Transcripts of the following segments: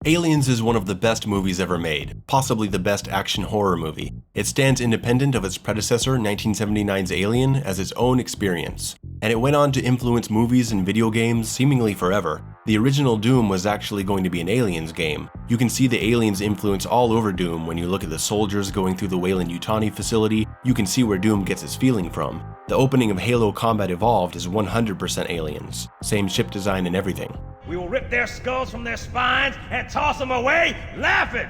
Aliens is one of the best movies ever made, possibly the best action horror movie. It stands independent of its predecessor, 1979's Alien, as its own experience. And it went on to influence movies and video games seemingly forever. The original Doom was actually going to be an Aliens game. You can see the Aliens influence all over Doom when you look at the soldiers going through the Weyland-Yutani facility. You can see where Doom gets its feeling from. The opening of Halo Combat Evolved is 100% Aliens. Same ship design and everything. We will rip their skulls from their spines and toss them away laughing.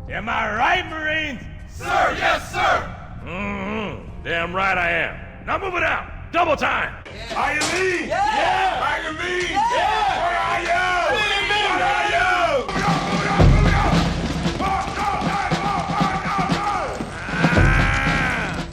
Am I right, Marines? Sir, yes, sir! Damn right I am. Now move it out. Double time. Yeah. Are you me? Yeah! Are you me? Yeah! Where are you? Where are you?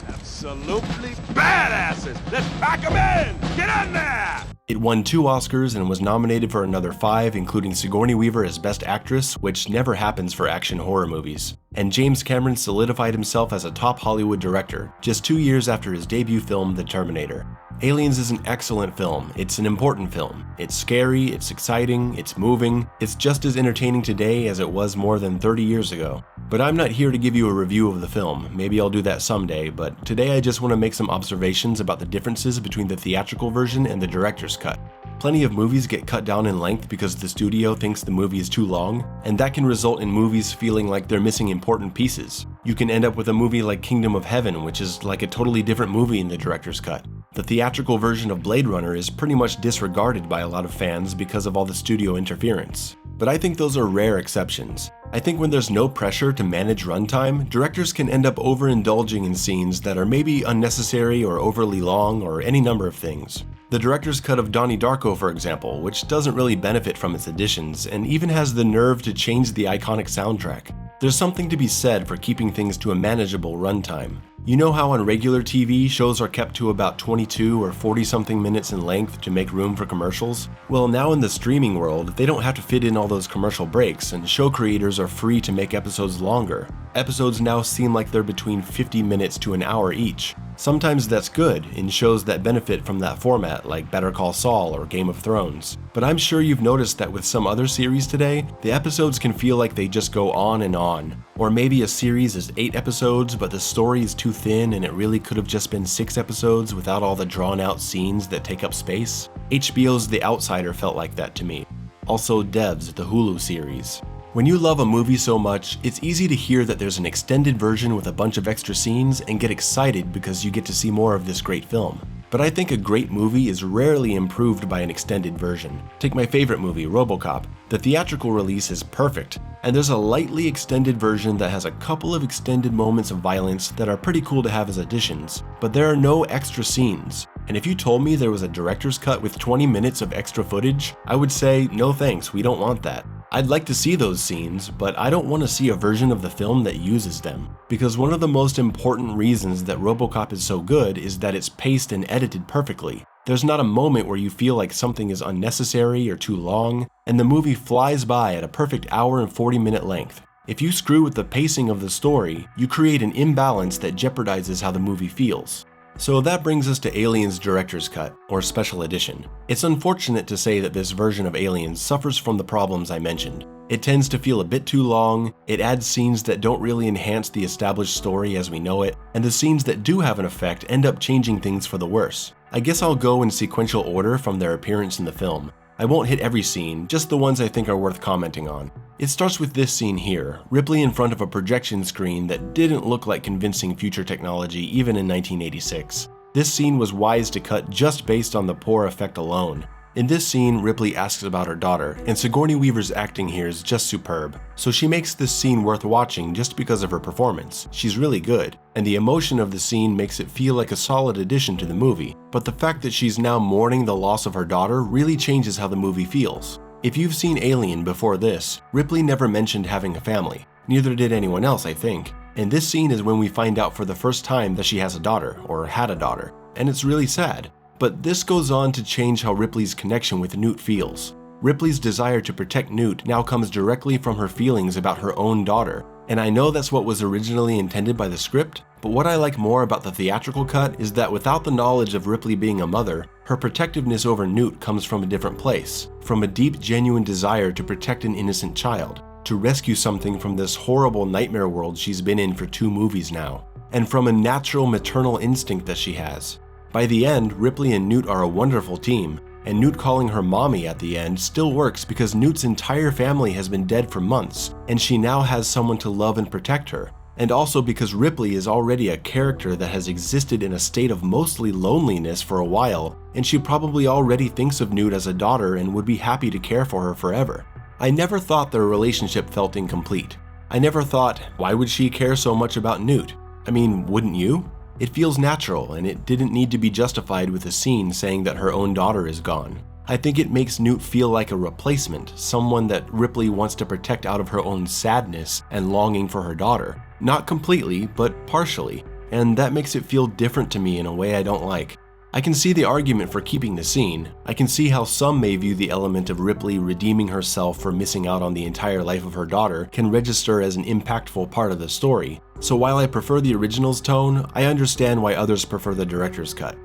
Absolutely badasses. Let's pack them in. Get in there. It won 2 Oscars and was nominated for another 5, including Sigourney Weaver as Best Actress, which never happens for action horror movies. And James Cameron solidified himself as a top Hollywood director, just 2 years after his debut film, The Terminator. Aliens is an excellent film. It's an important film. It's scary, it's exciting, it's moving. It's just as entertaining today as it was more than 30 years ago. But I'm not here to give you a review of the film. Maybe I'll do that someday, but today I just want to make some observations about the differences between the theatrical version and the director's cut. Plenty of movies get cut down in length because the studio thinks the movie is too long, and that can result in movies feeling like they're missing important pieces. You can end up with a movie like Kingdom of Heaven, which is like a totally different movie in the director's cut. The theatrical version of Blade Runner is pretty much disregarded by a lot of fans because of all the studio interference. But I think those are rare exceptions. I think when there's no pressure to manage runtime, directors can end up overindulging in scenes that are maybe unnecessary or overly long or any number of things. The director's cut of Donnie Darko, for example, which doesn't really benefit from its additions and even has the nerve to change the iconic soundtrack. There's something to be said for keeping things to a manageable runtime. You know how on regular TV, shows are kept to about 22 or 40-something minutes in length to make room for commercials? Well, now in the streaming world, they don't have to fit in all those commercial breaks, and show creators are free to make episodes longer. Episodes now seem like they're between 50 minutes to an hour each. Sometimes that's good in shows that benefit from that format, like Better Call Saul or Game of Thrones. But I'm sure you've noticed that with some other series today, the episodes can feel like they just go on and on. Or maybe a series is 8 episodes, but the story is too thin and it really could have just been 6 episodes without all the drawn-out scenes that take up space. HBO's The Outsider felt like that to me. Also Devs, the Hulu series. When you love a movie so much, it's easy to hear that there's an extended version with a bunch of extra scenes and get excited because you get to see more of this great film. But I think a great movie is rarely improved by an extended version. Take my favorite movie, RoboCop. The theatrical release is perfect, and there's a lightly extended version that has a couple of extended moments of violence that are pretty cool to have as additions, but there are no extra scenes. And if you told me there was a director's cut with 20 minutes of extra footage, I would say, no thanks, we don't want that. I'd like to see those scenes, but I don't want to see a version of the film that uses them. Because one of the most important reasons that RoboCop is so good is that it's paced and edited perfectly. There's not a moment where you feel like something is unnecessary or too long, and the movie flies by at a perfect hour and 40-minute length. If you screw with the pacing of the story, you create an imbalance that jeopardizes how the movie feels. So that brings us to Aliens Director's Cut, or Special Edition. It's unfortunate to say that this version of Aliens suffers from the problems I mentioned. It tends to feel a bit too long, it adds scenes that don't really enhance the established story as we know it, and the scenes that do have an effect end up changing things for the worse. I guess I'll go in sequential order from their appearance in the film. I won't hit every scene, just the ones I think are worth commenting on. It starts with this scene here, Ripley in front of a projection screen that didn't look like convincing future technology even in 1986. This scene was wise to cut just based on the poor effect alone. In this scene, Ripley asks about her daughter, and Sigourney Weaver's acting here is just superb. So she makes this scene worth watching just because of her performance. She's really good, and the emotion of the scene makes it feel like a solid addition to the movie. But the fact that she's now mourning the loss of her daughter really changes how the movie feels. If you've seen Alien before this, Ripley never mentioned having a family. Neither did anyone else, I think. And this scene is when we find out for the first time that she has a daughter, or had a daughter. And it's really sad. But this goes on to change how Ripley's connection with Newt feels. Ripley's desire to protect Newt now comes directly from her feelings about her own daughter. And I know that's what was originally intended by the script, but what I like more about the theatrical cut is that without the knowledge of Ripley being a mother, Her protectiveness over Newt comes from a different place, from a deep, genuine desire to protect an innocent child, to rescue something from this horrible nightmare world she's been in for 2 movies now, and from a natural maternal instinct that she has. By the end, Ripley and Newt are a wonderful team, and Newt calling her mommy at the end still works because Newt's entire family has been dead for months, and she now has someone to love and protect her. And also because Ripley is already a character that has existed in a state of mostly loneliness for a while, and she probably already thinks of Newt as a daughter and would be happy to care for her forever. I never thought their relationship felt incomplete. I never thought, why would she care so much about Newt? I mean, wouldn't you? It feels natural, and it didn't need to be justified with a scene saying that her own daughter is gone. I think it makes Newt feel like a replacement, someone that Ripley wants to protect out of her own sadness and longing for her daughter. Not completely, but partially, and that makes it feel different to me in a way I don't like. I can see the argument for keeping the scene. I can see how some may view the element of Ripley redeeming herself for missing out on the entire life of her daughter can register as an impactful part of the story. So while I prefer the original's tone, I understand why others prefer the director's cut.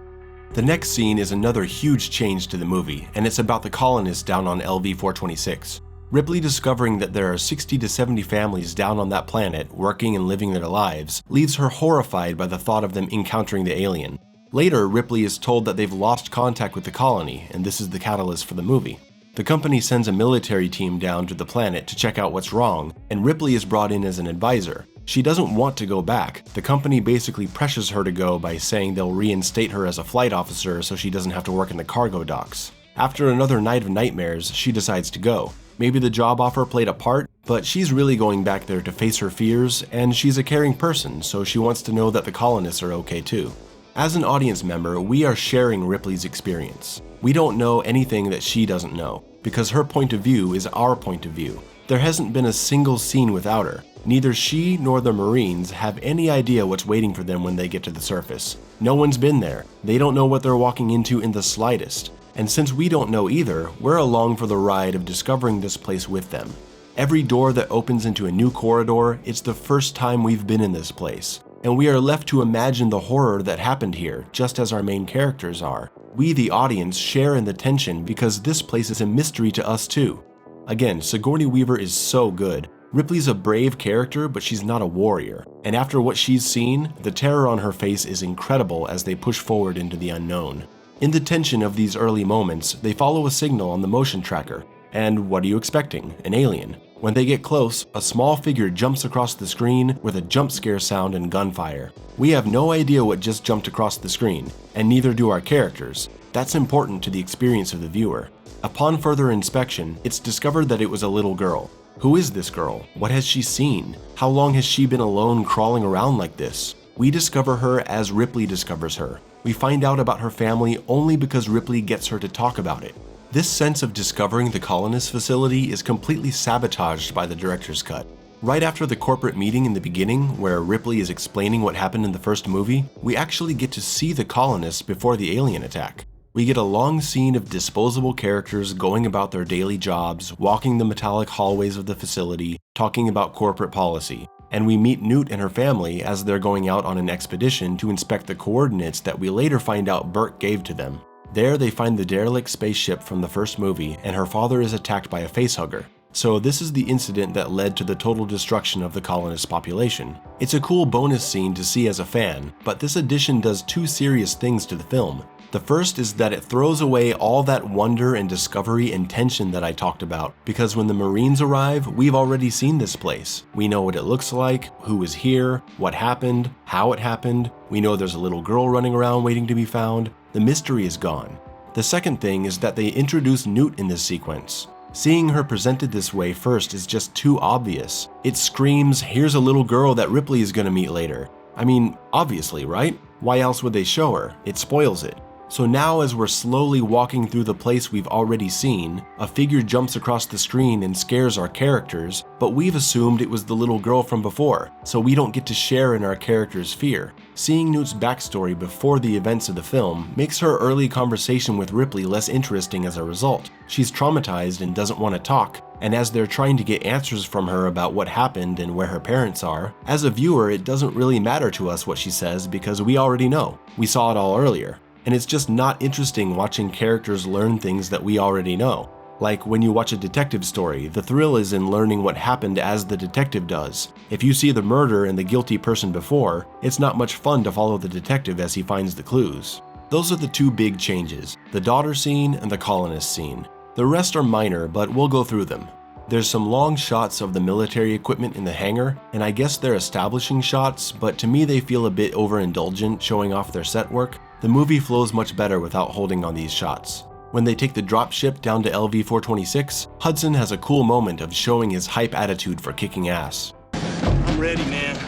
The next scene is another huge change to the movie, and it's about the colonists down on LV-426. Ripley discovering that there are 60 to 70 families down on that planet working and living their lives leaves her horrified by the thought of them encountering the alien. Later, Ripley is told that they've lost contact with the colony, and this is the catalyst for the movie. The company sends a military team down to the planet to check out what's wrong, and Ripley is brought in as an advisor. She doesn't want to go back. The company basically pressures her to go by saying they'll reinstate her as a flight officer so she doesn't have to work in the cargo docks. After another night of nightmares, she decides to go. Maybe the job offer played a part, but she's really going back there to face her fears, and she's a caring person, so she wants to know that the colonists are okay too. As an audience member, we are sharing Ripley's experience. We don't know anything that she doesn't know, because her point of view is our point of view. There hasn't been a single scene without her. Neither she nor the Marines have any idea what's waiting for them when they get to the surface. No one's been there. They don't know what they're walking into in the slightest. And since we don't know either, we're along for the ride of discovering this place with them. Every door that opens into a new corridor, it's the first time we've been in this place. And we are left to imagine the horror that happened here, just as our main characters are. We, the audience, share in the tension because this place is a mystery to us too. Again, Sigourney Weaver is so good. Ripley's a brave character, but she's not a warrior. And after what she's seen, the terror on her face is incredible as they push forward into the unknown. In the tension of these early moments, they follow a signal on the motion tracker. And what are you expecting? An alien. When they get close, a small figure jumps across the screen with a jump scare sound and gunfire. We have no idea what just jumped across the screen, and neither do our characters. That's important to the experience of the viewer. Upon further inspection, it's discovered that it was a little girl. Who is this girl? What has she seen? How long has she been alone crawling around like this? We discover her as Ripley discovers her. We find out about her family only because Ripley gets her to talk about it. This sense of discovering the colonist facility is completely sabotaged by the director's cut. Right after the corporate meeting in the beginning, where Ripley is explaining what happened in the first movie, we actually get to see the colonists before the alien attack. We get a long scene of disposable characters going about their daily jobs, walking the metallic hallways of the facility, talking about corporate policy. And we meet Newt and her family as they're going out on an expedition to inspect the coordinates that we later find out Burt gave to them. There they find the derelict spaceship from the first movie, and her father is attacked by a facehugger. So this is the incident that led to the total destruction of the colonist population. It's a cool bonus scene to see as a fan, but this addition does two serious things to the film. The first is that it throws away all that wonder and discovery and tension that I talked about, because when the Marines arrive, we've already seen this place. We know what it looks like, who is here, what happened, how it happened. We know there's a little girl running around waiting to be found. The mystery is gone. The second thing is that they introduce Newt in this sequence. Seeing her presented this way first is just too obvious. It screams, here's a little girl that Ripley is gonna meet later. I mean, obviously, right? Why else would they show her? It spoils it. So now as we're slowly walking through the place we've already seen, a figure jumps across the screen and scares our characters, but we've assumed it was the little girl from before, so we don't get to share in our character's fear. Seeing Newt's backstory before the events of the film makes her early conversation with Ripley less interesting as a result. She's traumatized and doesn't want to talk, and as they're trying to get answers from her about what happened and where her parents are, as a viewer it doesn't really matter to us what she says because we already know. We saw it all earlier. and it's just not interesting watching characters learn things that we already know. Like when you watch a detective story, the thrill is in learning what happened as the detective does. If you see the murder and the guilty person before, it's not much fun to follow the detective as he finds the clues. Those are the two big changes, the daughter scene and the colonist scene. The rest are minor, but we'll go through them. There's some long shots of the military equipment in the hangar, and I guess they're establishing shots, but to me they feel a bit overindulgent, showing off their set work. The movie flows much better without holding on these shots. When they take the dropship down to LV-426, Hudson has a cool moment of showing his hype attitude for kicking ass. I'm ready, man.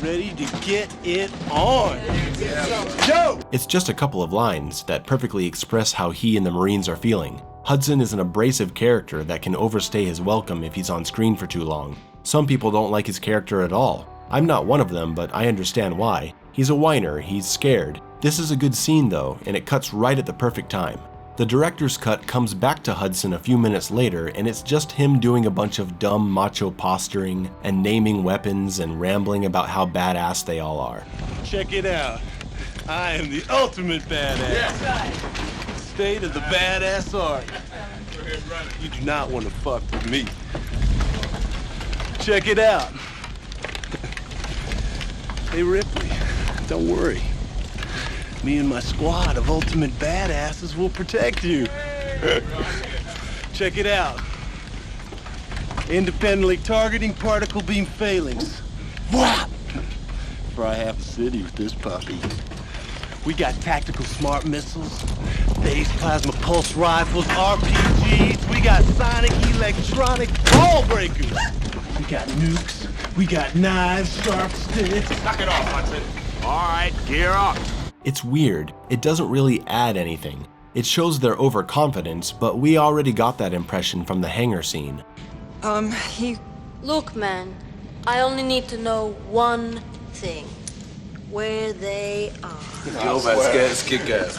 Ready to get it on. Yo! It's just a couple of lines that perfectly express how he and the Marines are feeling. Hudson is an abrasive character that can overstay his welcome if he's on screen for too long. Some people don't like his character at all. I'm not one of them, but I understand why. He's a whiner, he's scared. This is a good scene though, and it cuts right at the perfect time. The director's cut comes back to Hudson a few minutes later, and it's just him doing a bunch of dumb macho posturing and naming weapons and rambling about how badass they all are. Check it out. I am the ultimate badass. Yeah. State of the badass art. You do not want to fuck with me. Check it out. Hey Ripley, don't worry. Me and my squad of ultimate badasses will protect you. Check it out. Independently targeting particle beam failings. Whap! Fry half a city with this puppy. We got tactical smart missiles, phase plasma pulse rifles, RPGs. We got sonic electronic ball breakers. We got nukes. We got knives, sharp sticks. Knock it off, Hudson. All right, gear up. It's weird. It doesn't really add anything. It shows their overconfidence, but we already got that impression from the hangar scene. Look, man, I only need to know one thing. Where they are.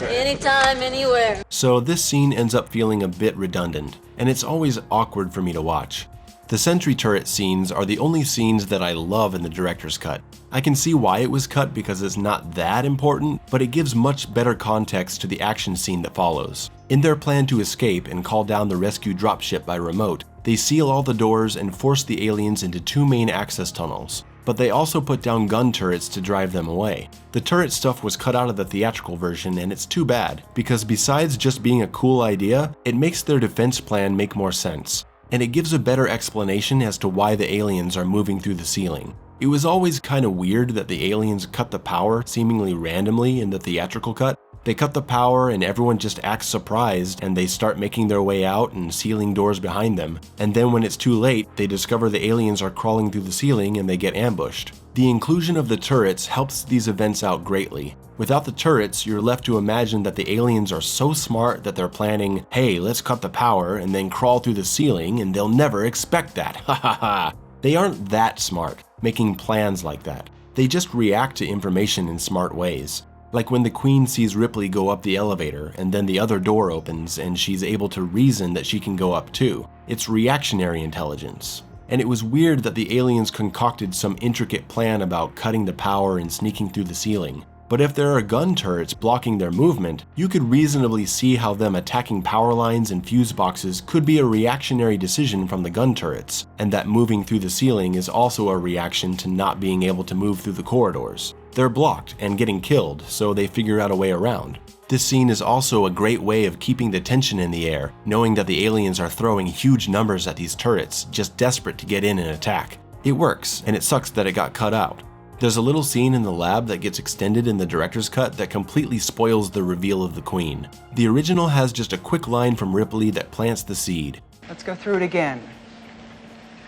Anytime, anywhere. So this scene ends up feeling a bit redundant, and it's always awkward for me to watch. The sentry turret scenes are the only scenes that I love in the director's cut. I can see why it was cut because it's not that important, but it gives much better context to the action scene that follows. In their plan to escape and call down the rescue dropship by remote, they seal all the doors and force the aliens into two main access tunnels. But they also put down gun turrets to drive them away. The turret stuff was cut out of the theatrical version, and it's too bad, because besides just being a cool idea, it makes their defense plan make more sense. And it gives a better explanation as to why the aliens are moving through the ceiling. It was always kind of weird that the aliens cut the power seemingly randomly in the theatrical cut. They cut the power and everyone just acts surprised and they start making their way out and sealing doors behind them. And then when it's too late, they discover the aliens are crawling through the ceiling and they get ambushed. The inclusion of the turrets helps these events out greatly. Without the turrets, you're left to imagine that the aliens are so smart that they're planning, hey, let's cut the power and then crawl through the ceiling and they'll never expect that, ha ha ha. They aren't that smart, making plans like that. They just react to information in smart ways. Like when the Queen sees Ripley go up the elevator and then the other door opens and she's able to reason that she can go up too. It's reactionary intelligence. And it was weird that the aliens concocted some intricate plan about cutting the power and sneaking through the ceiling. But if there are gun turrets blocking their movement, you could reasonably see how them attacking power lines and fuse boxes could be a reactionary decision from the gun turrets, and that moving through the ceiling is also a reaction to not being able to move through the corridors. They're blocked and getting killed, so they figure out a way around. This scene is also a great way of keeping the tension in the air, knowing that the aliens are throwing huge numbers at these turrets, just desperate to get in and attack. It works, and it sucks that it got cut out. There's a little scene in the lab that gets extended in the director's cut that completely spoils the reveal of the Queen. The original has just a quick line from Ripley that plants the seed. Let's go through it again.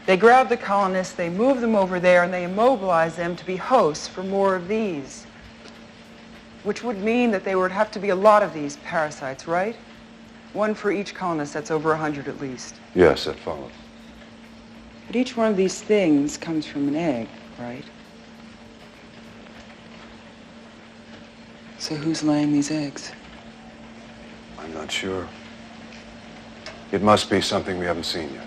They grab the colonists, they move them over there, and they immobilize them to be hosts for more of these. Which would mean that there would have to be a lot of these parasites, right? One for each colonist, that's over 100 at least. Yes, that follows. But each one of these things comes from an egg, right? So who's laying these eggs? I'm not sure. It must be something we haven't seen yet.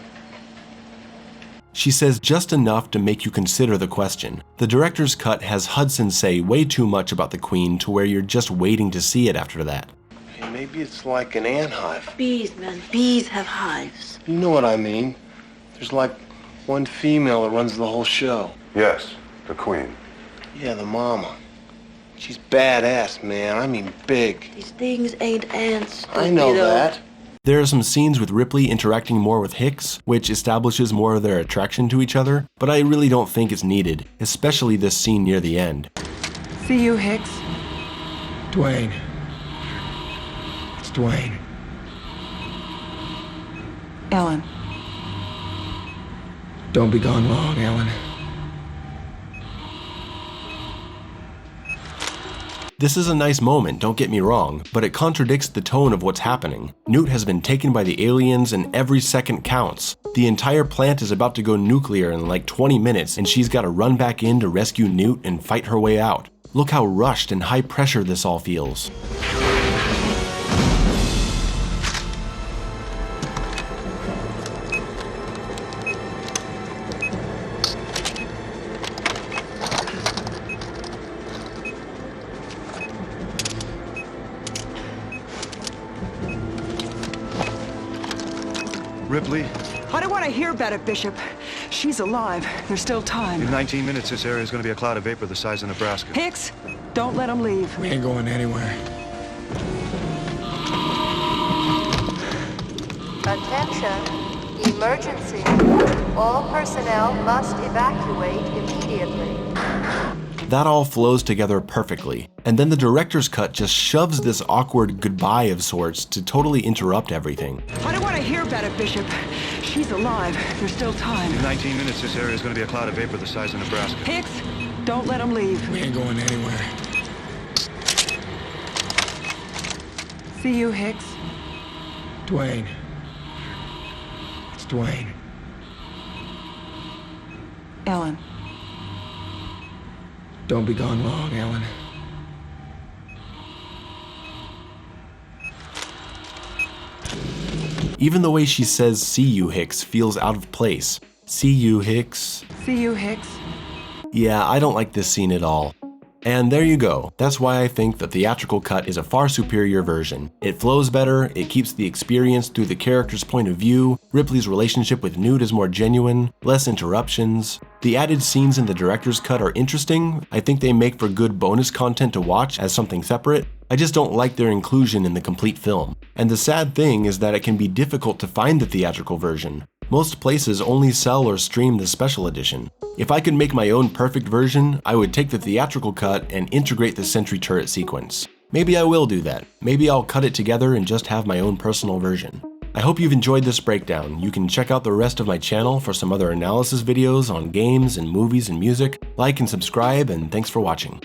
She says just enough to make you consider the question. The director's cut has Hudson say way too much about the Queen to where you're just waiting to see it after that. Hey, maybe it's like an ant hive. Bees, man. Bees have hives. You know what I mean. There's like one female that runs the whole show. Yes, the Queen. Yeah, the mama. She's badass, man. I mean big. These things ain't ants. I know Stupido. that. There are some scenes with Ripley interacting more with Hicks, which establishes more of their attraction to each other, but I really don't think it's needed, especially this scene near the end. See you, Hicks. Dwayne. It's Dwayne. Ellen. Don't be gone long, Ellen. This is a nice moment, don't get me wrong, but it contradicts the tone of what's happening. Newt has been taken by the aliens and every second counts. The entire plant is about to go nuclear in like 20 minutes and she's got to run back in to rescue Newt and fight her way out. Look how rushed and high pressure this all feels. Ripley, I don't want to hear about it, Bishop. She's alive. There's still time. in 19 minutes, this area is going to be a cloud of vapor the size of Nebraska. Hicks, don't let him leave. We ain't going anywhere. Attention, emergency. All personnel must evacuate immediately. That all flows together perfectly, and then the director's cut just shoves this awkward goodbye of sorts to totally interrupt everything. I don't want to hear about it, Bishop. She's alive. There's still time. In 19 minutes, this area is going to be a cloud of vapor the size of Nebraska. Hicks, don't let him leave. We ain't going anywhere. See you, Hicks. Dwayne. It's Dwayne. Ellen. Don't be gone long, Ellen. Even the way she says "see you, Hicks" feels out of place. See you, Hicks. See you, Hicks. Yeah, I don't like this scene at all. And there you go. That's why I think the theatrical cut is a far superior version. It flows better, it keeps the experience through the character's point of view, Ripley's relationship with Newt is more genuine, less interruptions. The added scenes in the director's cut are interesting. I think they make for good bonus content to watch as something separate. I just don't like their inclusion in the complete film. And the sad thing is that it can be difficult to find the theatrical version. Most places only sell or stream the special edition. If I could make my own perfect version, I would take the theatrical cut and integrate the sentry turret sequence. Maybe I will do that. Maybe I'll cut it together and just have my own personal version. I hope you've enjoyed this breakdown. You can check out the rest of my channel for some other analysis videos on games and movies and music. Like and subscribe, and thanks for watching.